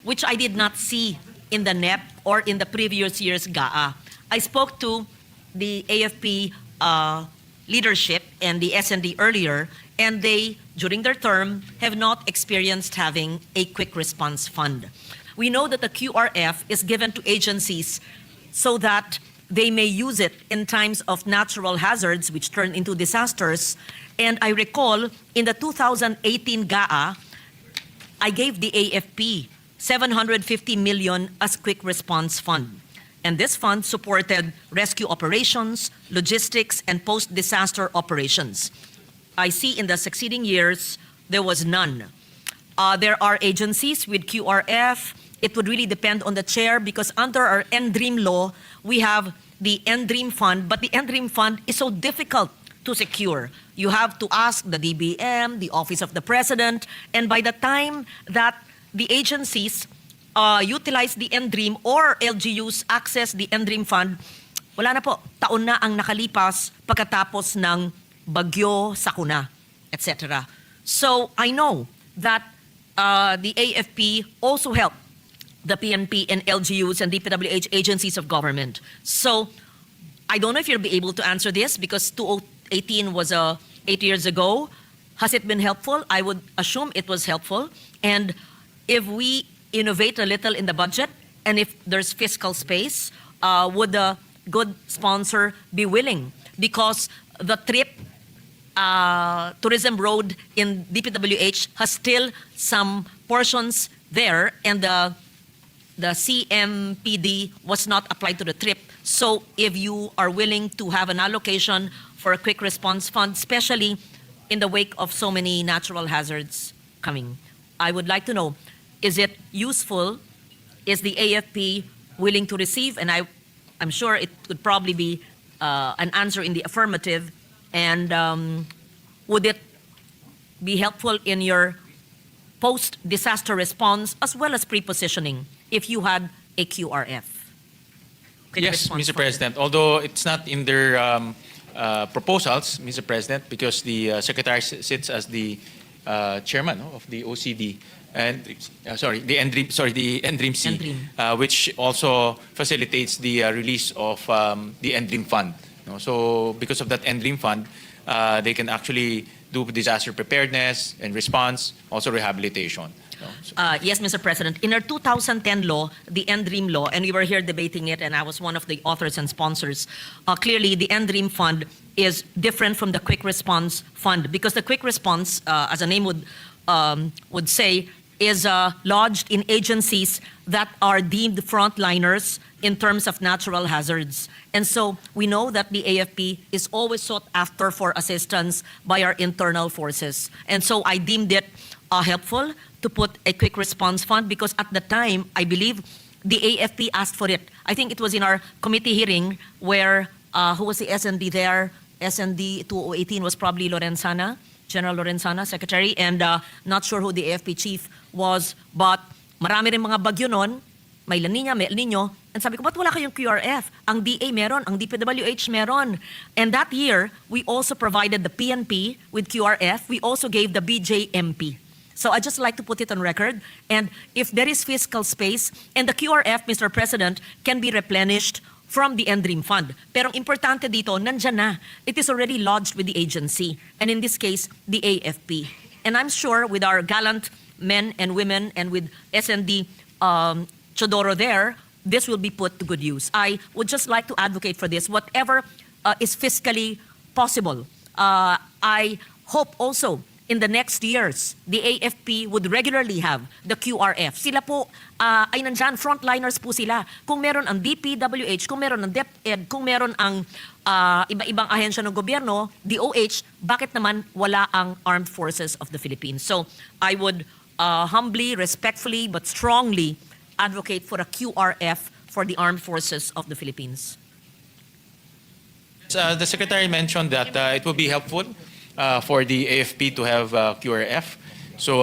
which I did not see in the NEP or in the previous year's GAA. I spoke to the AFP leadership and the SND earlier, and they, during their term, have not experienced having a quick response fund. We know that the QRF is given to agencies so that they may use it in times of natural hazards which turn into disasters. And I recall in the 2018 GAA, I gave the AFP 750 million as quick response fund. And this fund supported rescue operations, logistics, and post-disaster operations. I see in the succeeding years, there was none. There are agencies with QRF. It would really depend on the chair because under our NDREAM law, we have the NDREAM fund, but the NDREAM fund is so difficult to secure. You have to ask the DBM, the Office of the President, and by the time that the agencies utilize the NDREAM or LGUs access the NDREAM fund, wala na po, taon na ang nakalipas pagkatapos ng bagyo, sakuna, etc. So I know that the AFP also helped the PNP and LGUs and DPWH agencies of government. So I don't know if you'll be able to answer this because 2018 was 8 years ago. Has it been helpful? I would assume it was helpful. And if we innovate a little in the budget and if there's fiscal space, would the good sponsor be willing? Because the trip tourism road in DPWH has still some portions there and the CMPD was not applied to the trip. So if you are willing to have an allocation for a quick response fund, especially in the wake of so many natural hazards coming, I would like to know, is it useful? Is the AFP willing to receive? And I'm sure it could probably be an answer in the affirmative. And would it be helpful in your post-disaster response as well as pre-positioning if you had a QRF? Yes, Mr. President. Although it's not in their proposals, Mr. President, because the Secretary sits as the chairman of the OCD and the NDREAM-C, which also facilitates the release of the NDREAM fund. So because of that NDREAM fund, they can actually do disaster preparedness and response, also rehabilitation. Yes, Mr. President. In our 2010 law, the NDREAM law, and we were here debating it, and I was one of the authors and sponsors, clearly the NDREAM fund is different from the quick response fund because the quick response, as the name would say, is lodged in agencies that are deemed frontliners in terms of natural hazards. And so we know that the AFP is always sought after for assistance by our internal forces. And so I deemed it helpful to put a quick response fund because at the time, I believe the AFP asked for it. I think it was in our committee hearing where, who was the SND there? SND 2018 was probably Lorenzana, General Lorenzana, Secretary, and not sure who the AFP chief was, but marami rin mga bagyo nun, may La Nina, may El Nino, and sabi ko, ba't wala kayong QRF? Ang DA meron, ang DPWH meron. And that year, we also provided the PNP with QRF. We also gave the BJMP. So I just like to put it on record. And if there is fiscal space, and the QRF, Mr. President, can be replenished from the NDREAM fund. Pero ang importante dito, nandyan na. It is already lodged with the agency. And in this case, the AFP. And I'm sure with our gallant men and women and with SND Chodoro there, this will be put to good use. I would just like to advocate for this. Whatever is fiscally possible. I hope also in the next years, the AFP would regularly have the QRF. Sila po ay nandyan, frontliners po sila. Kung meron ang DPWH, kung meron ang DepEd, kung meron ang iba-ibang ahensya ng gobyerno, DOH, bakit naman wala ang Armed Forces of the Philippines? So I would humbly, respectfully, but strongly advocate for a QRF for the Armed Forces of the Philippines. The Secretary mentioned that it will be helpful for the AFP to have QRF. So,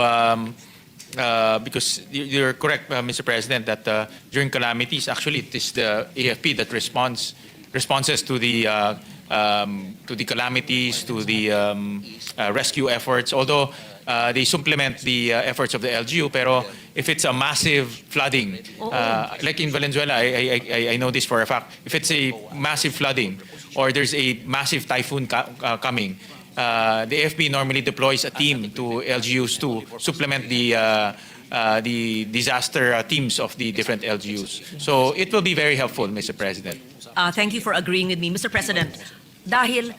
because you're correct, Mr. President, that during calamities, actually it is the AFP that responses to the calamities, to the rescue efforts. Although they supplement the efforts of the LGU, pero if it's a massive flooding, like in Valenzuela, I know this for a fact. If it's a massive flooding or there's a massive typhoon coming, the AFP normally deploys a team to LGUs to supplement the disaster teams of the different LGUs. So it will be very helpful, Mr. President. Thank you for agreeing with me. Mr. President, dahil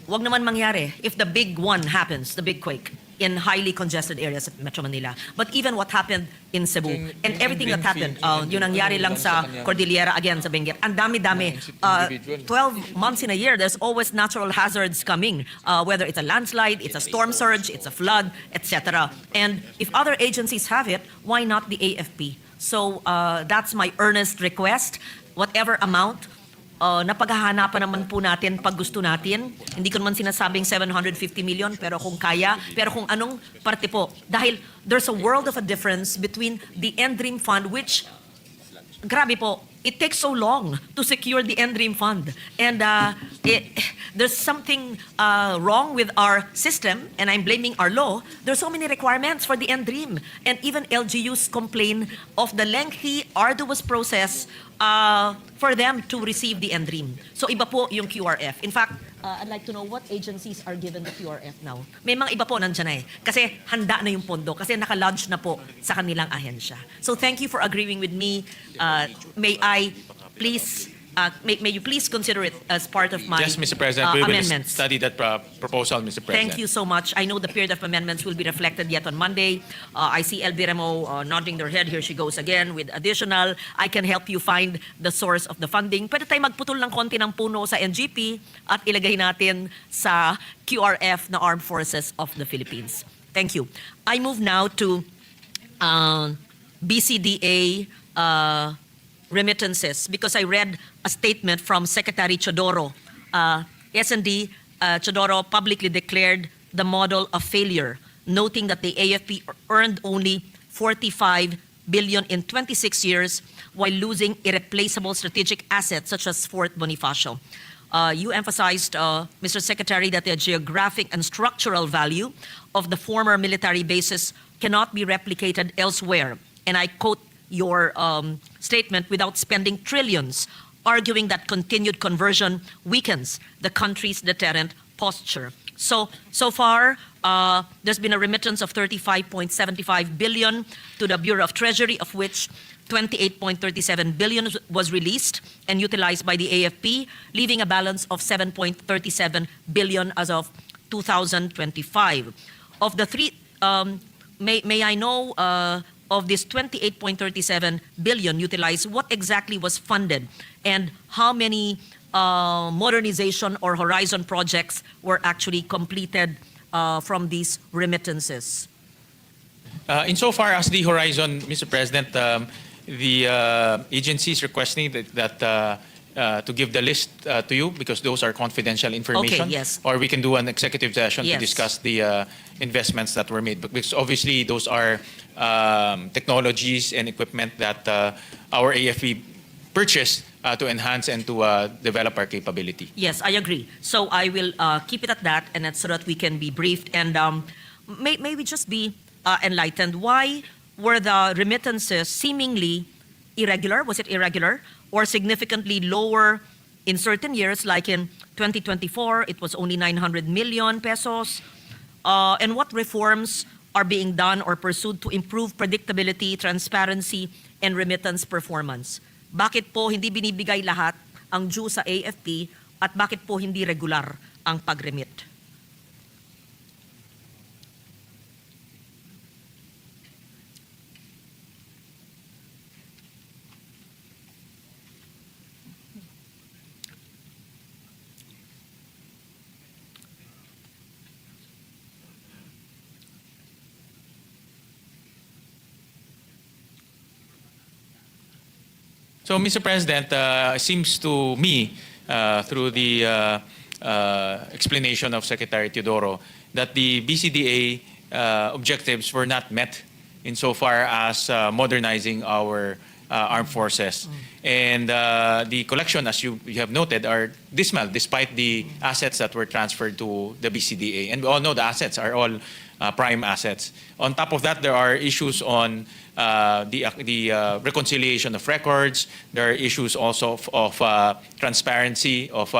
wag naman mangyari if the big one happens, the big quake, in highly congested areas of Metro Manila. But even what happened in Cebu and everything that happened, yung nangyari lang sa Cordillera, again, sa Benguet, ang dami-dami. 12 months in a year, there's always natural hazards coming, whether it's a landslide, it's a storm surge, it's a flood, etc. And if other agencies have it, why not the AFP? So that's my earnest request. Whatever amount, napaghahanapan naman po natin pag gusto natin. Hindi ko naman sinasabing 750 million, pero kung kaya, pero kung anong parte po. Dahil there's a world of a difference between the NDREAM Fund, which, grabe po, it takes so long to secure the NDREAM Fund. And there's something wrong with our system, and I'm blaming our law. There's so many requirements for the NDREAM. And even LGUs complain of the lengthy, arduous process for them to receive the NDREAM. So iba po yung QRF. In fact, I'd like to know what agencies are given the QRF now. May mga iba po nandyan na eh. Kasi handa na yung pondo. Kasi naka-lodge na po sa kanilang ahensya. So thank you for agreeing with me. May I please, may you please consider it as part of my Yes, Mr. President, we will amendments. study that proposal, Mr. President. Thank you so much. I know the period of amendments will be reflected yet on Monday. I see LB Remo nodding their head. Here she goes again with additional. I can help you find the source of the funding. Pwede tayo magputol ng konti ng puno sa NGP at ilagay natin sa QRF na Armed Forces of the Philippines. Thank you. I move now to BCDA remittances because I read a statement from Secretary Chodoro. S&D Chodoro publicly declared the model a failure, noting that the AFP earned only 45 billion in 26 years while losing irreplaceable strategic assets such as Fort Bonifacio. You emphasized, Mr. Secretary, that the geographic and structural value of the former military bases cannot be replicated elsewhere. And I quote your statement, without spending trillions, arguing that continued conversion weakens the country's deterrent posture. So far, there's been a remittance of 35.75 billion to the Bureau of Treasury, of which 28.37 billion was released and utilized by the AFP, leaving a balance of 7.37 billion as of 2025. Of the three, may I know of this 28.37 billion utilized, what exactly was funded and how many modernization or horizon projects were actually completed from these remittances? Insofar as the horizon, Mr. President, the agency is requesting that to give the list to you because those are confidential information. Okay, yes. Or we can do an executive session Yes. to discuss the investments that were made. Because obviously those are technologies and equipment that our AFP purchased to enhance and to develop our capability. Yes, I agree. So I will keep it at that, and that's so that we can be briefed. And may we just be enlightened. Why were the remittances seemingly irregular? Was it irregular? Or significantly lower in certain years, like in 2024, it was only 900 million pesos. And what reforms are being done or pursued to improve predictability, transparency, and remittance performance? Bakit po hindi binibigay lahat ang due sa AFP at bakit po hindi regular ang pag-remit? So, Mr. President, it seems to me, through the explanation of Secretary Teodoro, that the BCDA objectives were not met insofar as modernizing our armed forces. And the collection, as you have noted, are dismal despite the assets that were transferred to the BCDA. And we all know the assets are all prime assets. On top of that, there are issues on the reconciliation of records. There are issues also of transparency of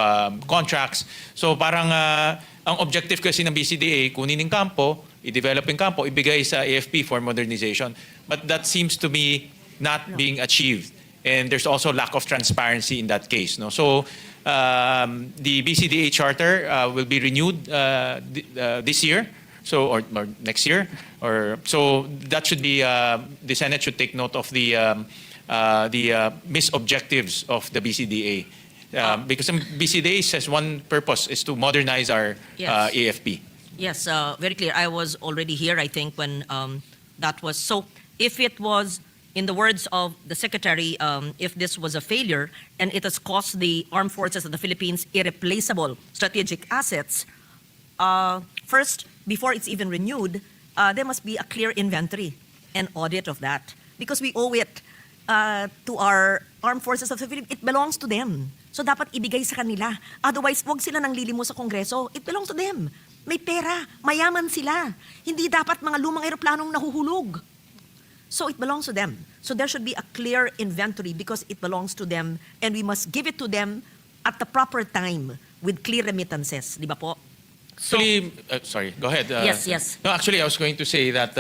contracts. So parang ang objective kasi ng BCDA, kunin ng kampo, i-develop yung kampo, ibigay sa AFP for modernization. But that seems to be not being achieved. And there's also lack of transparency in that case. No? So the BCDA charter will be renewed this year. So or next year, or so that should be the Senate should take note of the missed objectives of the BCDA because the BCDA says one purpose is to modernize our Yes. AFP. Yes, very clear. I was already here, I think, when that was. So if it was, in the words of the Secretary, if this was a failure and it has cost the armed forces of the Philippines irreplaceable strategic assets, first, before it's even renewed, there must be a clear inventory and audit of that. Because we owe it to our armed forces of the Philippines. It belongs to them. So dapat ibigay sa kanila. Otherwise, wag sila nang lilimo sa Kongreso. It belongs to them. May pera. Mayaman sila. Hindi dapat mga lumang eroplanong nahuhulog. So it belongs to them. So there should be a clear inventory because it belongs to them and we must give it to them at the proper time with clear remittances. Di ba po? So, Actually, sorry, go ahead. Yes. No, actually, I was going to say that.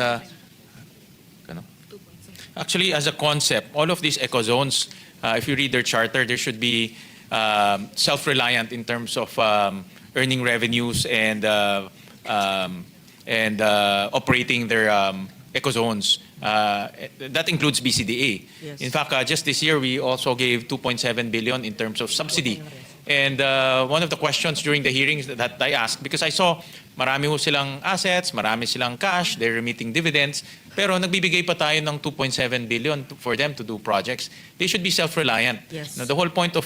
Actually, as a concept, all of these eco zones, if you read their charter, there should be self-reliant in terms of earning revenues and operating their eco zones. That includes BCDA. Yes. In fact, just this year, we also gave 2.7 billion in terms of subsidy. And one of the questions during the hearings that I asked, because I saw marami ho silang assets, marami silang cash, they're remitting dividends, pero nagbibigay pa tayo ng 2.7 billion for them to do projects. They should be self-reliant. Yes. Now, the whole point of